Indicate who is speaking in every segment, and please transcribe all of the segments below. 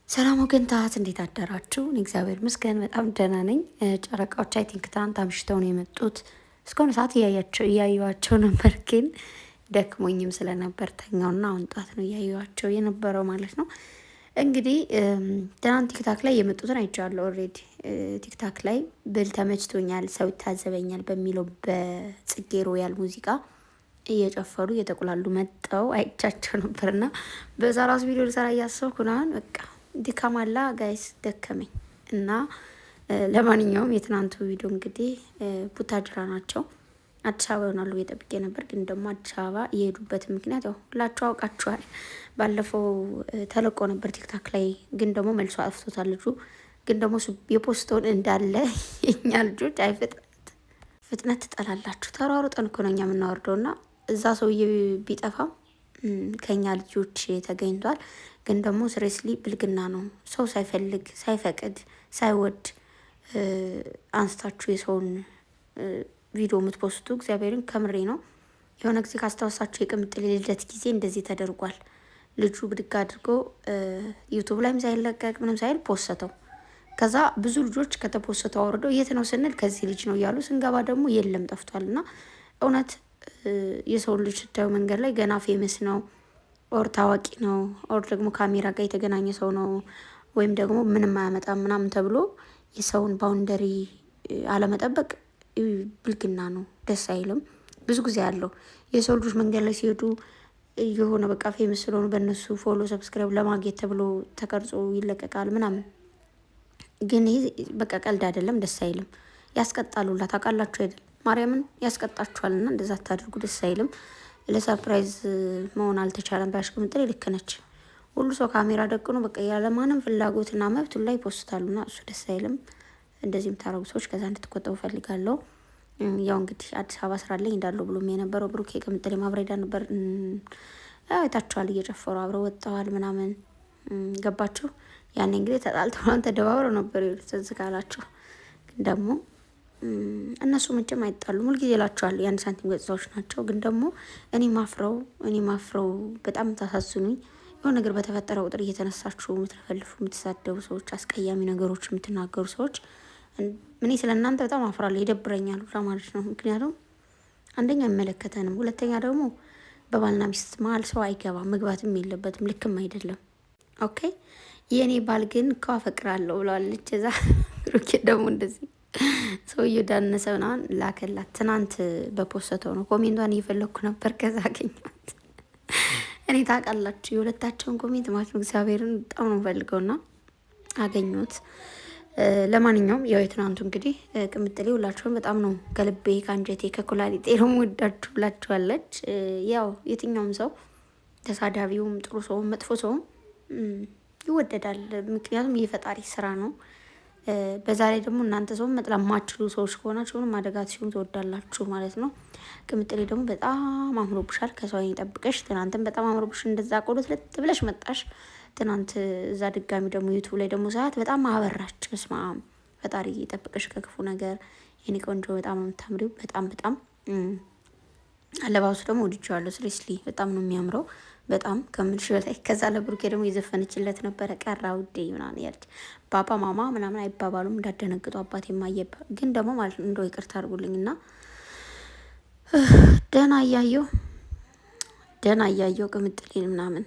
Speaker 1: ሰላም ወገንታት እንዴት አደራችሁ? እኔ እግዚአብሔር ይመስገን በጣም ደህና ነኝ። ጨረቃዎች አይ ቲንክ ትናንት አምሽተው ነው የመጡት። እስካሁን ሰዓት እያዩዋቸው ነበር፣ ግን ደክሞኝም ስለነበር ተኛውና አሁን ጧት ነው እያዩዋቸው የነበረው ማለት ነው። እንግዲህ ትናንት ቲክታክ ላይ የመጡትን አይቼዋለሁ። ኦልሬዲ ቲክታክ ላይ ብል ተመችቶኛል፣ ሰው ይታዘበኛል በሚለው በጽጌ ሮያል ሙዚቃ እየጨፈሩ እየተቁላሉ መጠው አይቻቸው ነበርና በዛ ራሱ ቪዲዮ ልሰራ እያሰብኩ ናን በቃ ድካም አላ ጋይስ ደከመኝ እና ለማንኛውም የትናንቱ ቪዲዮ እንግዲህ ቡታጅራ ናቸው። አዲስ አበባ ይሆናሉ የጠብቄ ነበር፣ ግን ደግሞ አዲስ አበባ የሄዱበት ምክንያት ያው ሁላችሁ አውቃችኋል። ባለፈው ተለቆ ነበር ቲክታክ ላይ፣ ግን ደግሞ መልሶ አጥፍቶታል ልጁ። ግን ደግሞ የፖስተውን እንዳለ የኛ ልጆች ፍጥነት ትጠላላችሁ። ተሯሩጠን እኮ ነው እኛ የምናወርደው እና እዛ ሰውዬ ቢጠፋም ከኛ ልጆች ተገኝቷል። ግን ደግሞ ስሬስሊ ብልግና ነው። ሰው ሳይፈልግ ሳይፈቅድ ሳይወድ አንስታችሁ የሰውን ቪዲዮ የምትፖስቱ እግዚአብሔርን ከምሬ ነው። የሆነ ጊዜ ካስታወሳችሁ የቅምጥል ልደት ጊዜ እንደዚህ ተደርጓል። ልጁ ብድግ አድርጎ ዩቱብ ላይም ሳይለቀቅ ምንም ሳይል ፖስተው። ከዛ ብዙ ልጆች ከተፖስተው አውርደው የት ነው ስንል ከዚህ ልጅ ነው እያሉ ስንገባ ደግሞ የለም ጠፍቷል። እና እውነት የሰውን ልጅ ስታዩ መንገድ ላይ ገና ፌመስ ነው ኦር ታዋቂ ነው ኦር ደግሞ ካሜራ ጋር የተገናኘ ሰው ነው ወይም ደግሞ ምንም አያመጣም ምናምን ተብሎ የሰውን ባውንደሪ አለመጠበቅ ብልግና ነው። ደስ አይልም። ብዙ ጊዜ ያለው የሰው ልጆች መንገድ ላይ ሲሄዱ የሆነ በቃ ፌመስ ስለሆኑ በእነሱ ፎሎ ሰብስክራይብ ለማግኘት ተብሎ ተቀርጾ ይለቀቃል ምናምን። ግን ይህ በቃ ቀልድ አይደለም፣ ደስ አይልም። ያስቀጣሉላ። ታውቃላችሁ አይደል? ማርያምን ያስቀጣችኋልና እንደዛ ታድርጉ። ደስ አይልም። ለሰርፕራይዝ መሆን አልተቻለም። ባሽቅምጥል ልክ ነች። ሁሉ ሰው ካሜራ ደቅኖ በቃ ያለማንም ፍላጎትና መብት ላይ ይፖስታሉና እሱ ደስ አይልም። እንደዚህ የምታረጉ ሰዎች ከዛ እንድትቆጠቡ ፈልጋለሁ። ያው እንግዲህ አዲስ አበባ ስራ ላይ እንዳለው ብሎም የነበረው ብሩኬ ቅምጥል ማብሬዳ ነበር። አይታችኋል፣ እየጨፈሩ አብረው ወጥተዋል ምናምን። ገባችሁ? ያኔ እንግዲህ ተጣልተዋል፣ ተደባብረው ነበር ትዝ ካላችሁ። ግን ደግሞ እነሱ መቼም አይጣሉም። ሁልጊዜ እላቸዋለሁ የአንድ ሳንቲም ገጽታዎች ናቸው። ግን ደግሞ እኔ ማፍረው በጣም ታሳዝኑኝ። የሆነ ነገር በተፈጠረ ቁጥር እየተነሳችሁ የምትለፈልፉ የምትሳደቡ ሰዎች፣ አስቀያሚ ነገሮች የምትናገሩ ሰዎች እኔ ስለ እናንተ በጣም አፍራለሁ። ይደብረኛል ሁላ ማለት ነው። ምክንያቱም አንደኛ አይመለከተንም፣ ሁለተኛ ደግሞ በባልና ሚስት መሀል ሰው አይገባም፣ መግባትም የለበትም፣ ልክም አይደለም። ኦኬ የእኔ ባል ግን እኮ አፈቅራለሁ ብለዋለች። እዛ ሩኬ ደግሞ እንደዚህ ሰውዬው ዳነሰ ምናምን ላከላት። ትናንት በፖስተው ነው። ኮሜንቷን እየፈለግኩ ነበር፣ ከዛ አገኘኋት። እኔ ታውቃላችሁ የሁለታቸውን ኮሜንት ማለት ነው እግዚአብሔርን በጣም ነው ፈልገውና አገኘሁት። ለማንኛውም ያው የትናንቱ እንግዲህ ቅምጥሌ ሁላችሁም በጣም ነው ከልቤ ከአንጀቴ ከኩላሊጤ ነው የምወዳችሁ ብላችኋለች። ያው የትኛውም ሰው ተሳዳቢውም ጥሩ ሰውም መጥፎ ሰውም ይወደዳል። ምክንያቱም የፈጣሪ ስራ ነው። በዛ ላይ ደግሞ እናንተ ሰው መጥላት ማችሉ ሰዎች ከሆናችሁ ምንም አደጋት ሲሆን ትወዳላችሁ ማለት ነው። ቅምጥሌ ደግሞ በጣም አምሮብሻል፣ ከሰው ይጠብቀሽ። ትናንትም በጣም አምሮብሽ እንደዛ ቆሎት ለጥ ብለሽ መጣሽ። ትናንት እዛ ድጋሚ ደግሞ ዩቱብ ላይ ደግሞ ሰዓት በጣም አበራች። በስመ አብ ፈጣሪ ይጠብቀሽ ከክፉ ነገር የኔ ቆንጆ። በጣም የምታምሪው በጣም አለባበሱ ደግሞ ወድጄዋለሁ። ስሪስሊ በጣም ነው የሚያምረው፣ በጣም ከምልሽ በላይ። ከዛ ለብሩኬ ደግሞ የዘፈነችለት ነበረ ቀራ ውዴ ምናምን ያለች። ባባ ማማ ምናምን አይባባሉም እንዳደነግጡ አባቴ ማየባ። ግን ደግሞ ማለት ነው እንደው ይቅርታ አድርጉልኝ እና ደህና እያየው ቅምጥሌን ምናምን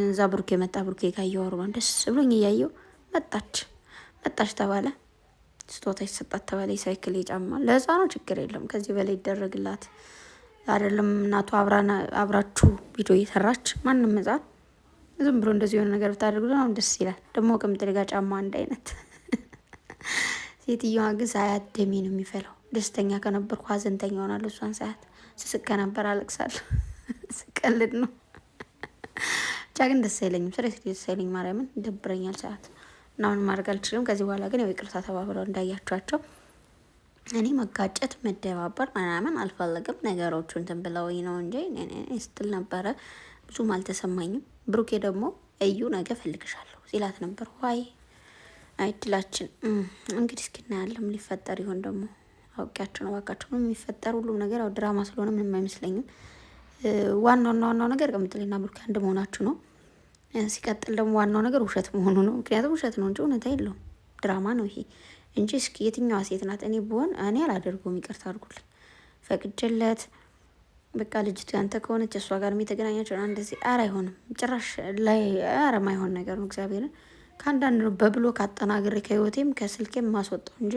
Speaker 1: እዛ ብሩኬ መጣ። ብሩኬ ጋር እያወሩ ደስ ብሎኝ እያየው መጣች ተባለ። ስጦታ ይሰጣት ተባለ። የሳይክል የጫማ ለህፃኗ ችግር የለም፣ ከዚህ በላይ ይደረግላት አይደለም። እናቱ አብራችሁ ቪዲዮ እየሰራች ማንም ህፃን ዝም ብሎ እንደዚህ የሆነ ነገር ብታደርጉ በጣም ደስ ይላል። ደግሞ ቅምጥሌ ጋር ጫማ አንድ አይነት። ሴትዮዋ ግን ሳያት ደሜ ነው የሚፈላው። ደስተኛ ከነበርኩ ሀዘንተኛ ሆናለሁ። እሷን ሳያት ስስቅ ከነበር አለቅሳለሁ። ስቀልድ ነው ብቻ ግን ደስ አይለኝም። ስሬት ደስ አይለኝ። ማርያምን ይደብረኛል ሰዓት እና አሁን ማድረግ አልችልም። ከዚህ በኋላ ግን ያው ይቅርታ ተባብለው እንዳያቸዋቸው። እኔ መጋጨት መደባበር ምናምን አልፈለግም። ነገሮቹ እንትን ብለውኝ ነው እንጂ ስትል ነበረ። ብዙም አልተሰማኝም። ብሩኬ ደግሞ እዩ ነገ ፈልግሻለሁ ሲላት ነበር። ዋይ አይድላችን እንግዲህ እስኪ እናያለን ሊፈጠር ይሆን ደግሞ። አውቂያቸው ነው ባካቸው ነው የሚፈጠር ሁሉም ነገር ያው ድራማ ስለሆነ ምንም አይመስለኝም። ዋናው ነገር ቅምጥሌና ብሩኬ አንድ መሆናችሁ ነው። ሲቀጥል ደግሞ ዋናው ነገር ውሸት መሆኑ ነው። ምክንያቱም ውሸት ነው እንጂ እውነታ የለውም፣ ድራማ ነው ይሄ እንጂ። እስኪ የትኛዋ ሴት ናት? እኔ ብሆን እኔ አላደርገውም፣ ይቅርታ አድርጉልኝ፣ ፈቅጀለት በቃ ልጅቱ ያንተ ከሆነች እሷ ጋር የተገናኛቸው እንደዚህ፣ ኧረ አይሆንም ጭራሽ ላይ፣ ኧረ ማይሆን ነገር ነው። እግዚአብሔርን ከአንዳንድ በብሎ ካጠናግሬ ከህይወቴም ከስልኬም ማስወጣው እንጂ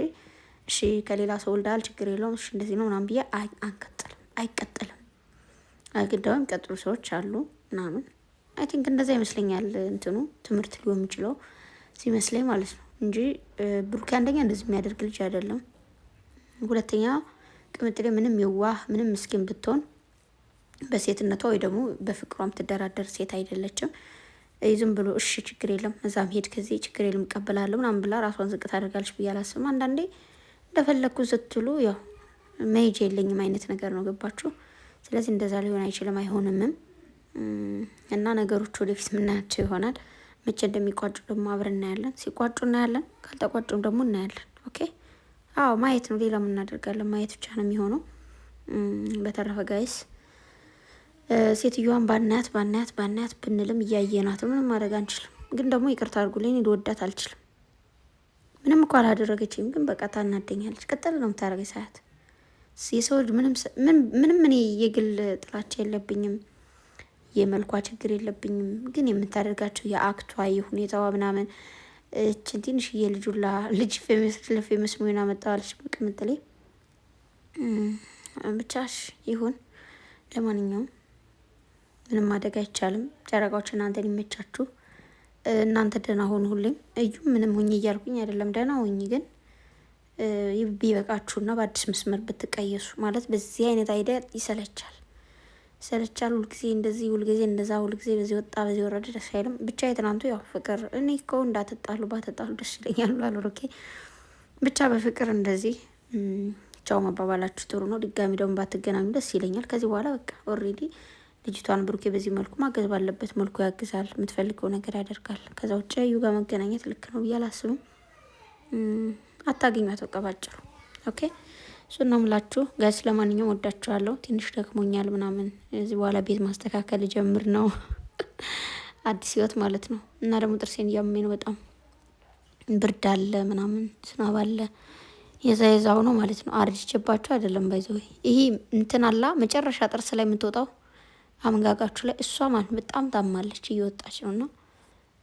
Speaker 1: እሺ ከሌላ ሰው ወልዳል ችግር የለውም እሺ እንደዚህ ነው ምናምን ብዬ አንቀጥልም፣ አይቀጥልም። ግዳው የሚቀጥሉ ሰዎች አሉ ምናምን። አይ ቲንክ እንደዛ ይመስለኛል እንትኑ ትምህርት ሊሆን የሚችለው ሲመስለኝ ማለት ነው እንጂ ብሩኬ አንደኛ እንደዚህ የሚያደርግ ልጅ አይደለም። ሁለተኛ ቅምጥሌ ምንም የዋህ ምንም ምስኪን ብትሆን በሴትነቷ ወይ ደግሞ በፍቅሯ የምትደራደር ሴት አይደለችም። ዝም ብሎ እሺ ችግር የለም እዛም ሄድ ከዚህ ችግር የለም እቀበላለሁ ምናምን ብላ ራሷን ዝቅ ታደርጋለች ብዬ አላስብም። አንዳንዴ እንደፈለግኩ ስትሉ ያው መሄጃ የለኝም አይነት ነገር ነው፣ ገባችሁ? ስለዚህ እንደዛ ሊሆን አይችልም አይሆንምም። እና ነገሮች ወደፊት የምናያቸው ይሆናል። መቼ እንደሚቋጩ ደግሞ አብረን እናያለን። ሲቋጩ እናያለን፣ ካልተቋጩም ደግሞ እናያለን። ኦኬ አዎ ማየት ነው፣ ሌላ እናደርጋለን። ማየት ብቻ ነው የሚሆነው። በተረፈ ጋይስ ሴትዮዋን ባናያት ብንልም እያየናት ምንም ማድረግ አንችልም። ግን ደግሞ ይቅርታ አድርጉልኝ፣ ልወዳት አልችልም። ምንም እኮ አላደረገችም፣ ግን በቃ ታናደኛለች። ቀጠል ነው የምታደርገኝ ሳያት። የሰው ልጅ ምንም እኔ የግል ጥላቻ የለብኝም፣ የመልኳ ችግር የለብኝም። ግን የምታደርጋቸው የአክቷ የሁኔታዋ ምናምን እችን ትንሽዬ ልጁላ ልጅ ለፌመስ መሆን አመጣዋለች ቅምጥሌ። ብቻሽ ይሁን። ለማንኛውም ምንም ማድረግ አይቻልም። ጨረቃዎች እናንተን ይመቻችሁ፣ እናንተ ደህና ሆኑ። ሁሌም እዩ ምንም ሁኝ እያልኩኝ አይደለም፣ ደህና ሁኝ። ግን ቢበቃችሁና በአዲስ መስመር ብትቀየሱ ማለት በዚህ አይነት አይዲያ ይሰለቻል። ሁልጊዜ እንደዚህ ሁልጊዜ እንደዛ ሁልጊዜ በዚህ ወጣ በዚህ ወረደ ደስ አይልም። ብቻ የትናንቱ ያው ፍቅር እኔ እኮ እንዳትጣሉ ባትጣሉ ደስ ይለኛል ብሏል ብሩኬ። ብቻ በፍቅር እንደዚህ ቻው መባባላችሁ ጥሩ ነው። ድጋሚ ደግሞ ባትገናኙ ደስ ይለኛል። ከዚህ በኋላ በቃ ኦልሬዲ ልጅቷን ብሩኬ በዚህ መልኩ ማገዝ ባለበት መልኩ ያግዛል፣ የምትፈልገው ነገር ያደርጋል። ከዛ ውጭ እዩ ጋር መገናኘት ልክ ነው ብዬ አላስብም። አታገኟት በቃ ባጭሩ። ኦኬ እሱ ነው ምላችሁ ጋይስ። ለማንኛውም ወዳችኋለሁ። ትንሽ ደክሞኛል ምናምን፣ እዚህ በኋላ ቤት ማስተካከል ጀምር ነው አዲስ ህይወት ማለት ነው። እና ደግሞ ጥርሴን እያመመኝ ነው በጣም ብርድ አለ ምናምን ዝናብ አለ፣ የዛው ነው ማለት ነው። አርጅቼባቸው አይደለም ባይዘው ይሄ እንትን አላ መጨረሻ ጥርስ ላይ የምትወጣው አመጋጋችሁ ላይ እሷ ማለት በጣም ታማለች፣ እየወጣች ነው። እና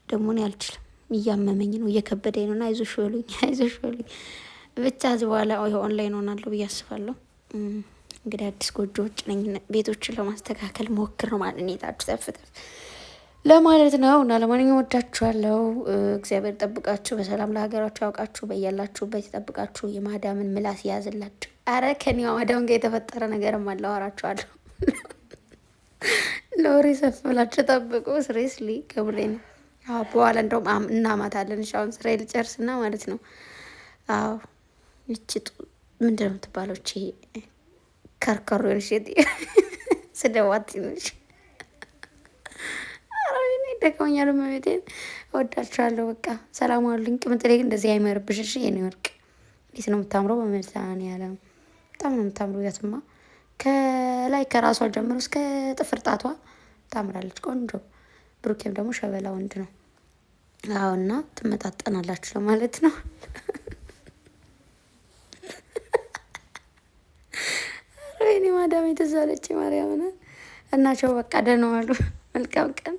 Speaker 1: ደግሞ እኔ አልችልም፣ እያመመኝ ነው፣ እየከበደኝ ነው። እና አይዞሽ በሉኝ። ብቻ እዚህ በኋላ ኦንላይን ሆናለሁ ብዬ አስባለሁ። እንግዲህ አዲስ ጎጆ ውጭ ነኝ፣ ቤቶችን ለማስተካከል ሞክር ነው ማለት ኔታችሁ ተፍተፍ ለማለት ነው። እና ለማንኛውም ወዳችኋለሁ። እግዚአብሔር ጠብቃችሁ፣ በሰላም ለሀገራችሁ ያውቃችሁ፣ በያላችሁበት ይጠብቃችሁ፣ የማዳምን ምላስ ያዝላችሁ። አረ ከኒዋ ማዳም ጋር የተፈጠረ ነገርም አለ፣ አወራችኋለሁ። ለወሬ ሰፍ ብላችሁ ጠብቁ። ስሬስሊ ገብሬ ነው። በኋላ እንደውም እናማታለን። አሁን ስራ ልጨርስና ማለት ነው። አዎ ይቺ ምንድን ነው የምትባለው? እቺ ከርከሮ ነሽ ስደዋት ነሽ። ደከመኛል። መቤቴን እወዳችኋለሁ። በቃ ሰላም አሉኝ። ቅምጥሌ እንደዚህ አይመርብሽ እሺ። የኔ ወርቅ እንዴት ነው የምታምረው! በመድኃኔ ዓለም በጣም ነው የምታምረው። ያትማ ከላይ ከራሷ ጀምሮ እስከ ጥፍር ጣቷ ታምራለች። ቆንጆ። ብሩኬም ደግሞ ሸበላ ወንድ ነው። አዎና ትመጣጠናላችሁ ለማለት ነው። ወይኔ ማዳም የተዛለች ማርያምን። እናቸው በቃ ደህና ዋሉ። መልካም ቀን